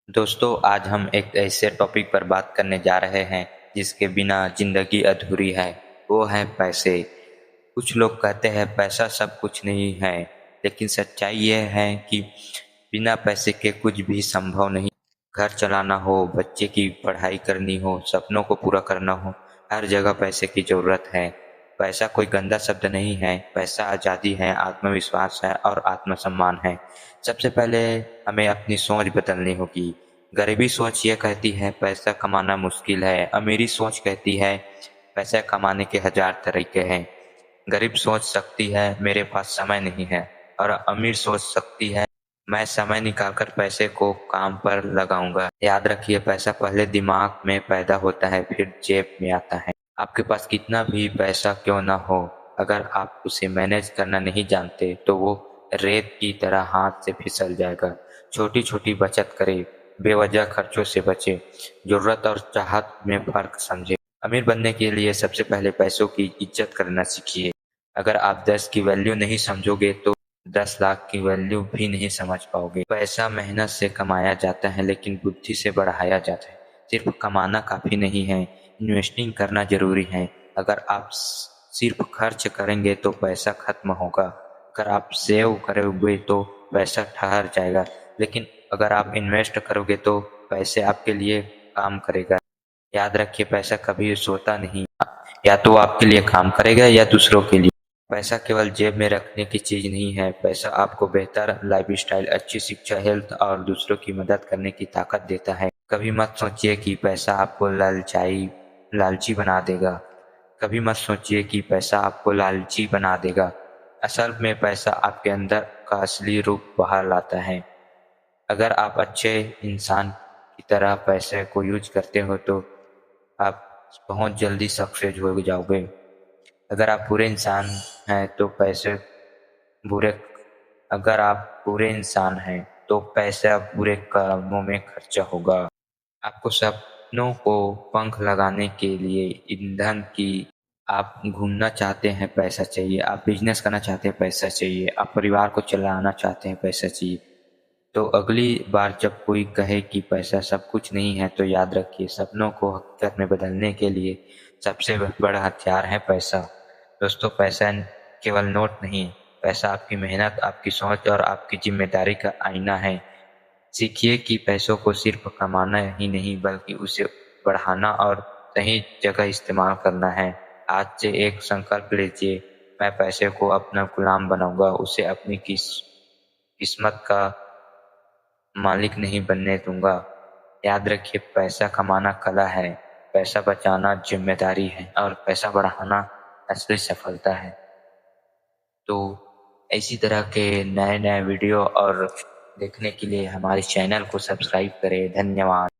दोस्तों, आज हम एक ऐसे टॉपिक पर बात करने जा रहे हैं जिसके बिना ज़िंदगी अधूरी है। वो है पैसे। कुछ लोग कहते हैं पैसा सब कुछ नहीं है, लेकिन सच्चाई ये है कि बिना पैसे के कुछ भी संभव नहीं। घर चलाना हो, बच्चे की पढ़ाई करनी हो, सपनों को पूरा करना हो, हर जगह पैसे की ज़रूरत है। पैसा कोई गंदा शब्द नहीं है, पैसा आज़ादी है, आत्मविश्वास है और आत्मसम्मान है। सबसे पहले हमें अपनी सोच बदलनी होगी। गरीबी सोच ये कहती है पैसा कमाना मुश्किल है, अमीरी सोच कहती है पैसा कमाने के 1000 तरीके हैं। गरीब सोच सकती है मेरे पास समय नहीं है, और अमीर सोच सकती है मैं समय निकालकर पैसे को काम पर लगाऊंगा। याद रखिए, पैसा पहले दिमाग में पैदा होता है, फिर जेब में आता है। आपके पास कितना भी पैसा क्यों ना हो, अगर आप उसे मैनेज करना नहीं जानते तो वो रेत की तरह हाथ से फिसल जाएगा। छोटी छोटी बचत करें, बेवजह खर्चों से बचे, जरूरत और चाहत में फर्क समझे। अमीर बनने के लिए सबसे पहले पैसों की इज्जत करना सीखिए। अगर आप 10 की वैल्यू नहीं समझोगे तो 10 लाख की वैल्यू भी नहीं समझ पाओगे। पैसा मेहनत से कमाया जाता है, लेकिन बुद्धि से बढ़ाया जाता है। सिर्फ कमाना काफी नहीं है, इन्वेस्टिंग करना जरूरी है। अगर आप सिर्फ खर्च करेंगे तो पैसा खत्म होगा। अगर आप सेव करोगे तो पैसा ठहर जाएगा, लेकिन अगर आप इन्वेस्ट करोगे तो पैसे आपके लिए काम करेगा। याद रखिए, पैसा कभी सोता नहीं, या तो आपके लिए काम करेगा या दूसरों के लिए। पैसा केवल जेब में रखने की चीज नहीं है, पैसा आपको बेहतर लाइफस्टाइल, अच्छी शिक्षा, हेल्थ और दूसरों की मदद करने की ताकत देता है। कभी मत सोचिए कि पैसा आपको लालची बना देगा। कभी मत सोचिए कि पैसा आपको लालची बना देगा। असल में पैसा आपके अंदर का असली रूप बाहर लाता है। अगर आप अच्छे इंसान की तरह पैसे को यूज करते हो तो आप बहुत जल्दी सक्सेस हो जाओगे। अगर आप बुरे इंसान हैं तो पैसे बुरे अगर आप बुरे इंसान हैं तो पैसा बुरे कामों में खर्चा होगा। आपको सपनों को पंख लगाने के लिए ईंधन की आप घूमना चाहते हैं, पैसा चाहिए। आप बिजनेस करना चाहते हैं, पैसा चाहिए। आप परिवार को चलाना चाहते हैं, पैसा चाहिए। तो अगली बार जब कोई कहे कि पैसा सब कुछ नहीं है, तो याद रखिए, सपनों को हकीकत में बदलने के लिए सबसे बड़ा हथियार है पैसा। दोस्तों, पैसा केवल नोट नहीं, पैसा आपकी मेहनत, आपकी सोच और आपकी जिम्मेदारी का आईना है। सीखिए कि पैसों को सिर्फ कमाना ही नहीं, बल्कि उसे बढ़ाना और सही जगह इस्तेमाल करना है। आज से एक संकल्प लीजिए, मैं पैसे को अपना गुलाम बनाऊंगा, उसे अपनी किस्मत का मालिक नहीं बनने दूंगा। याद रखिए, पैसा कमाना कला है, पैसा बचाना जिम्मेदारी है, और पैसा बढ़ाना असली सफलता है। तो इसी तरह के नए नए वीडियो और देखने के लिए हमारे चैनल को सब्सक्राइब करें। धन्यवाद।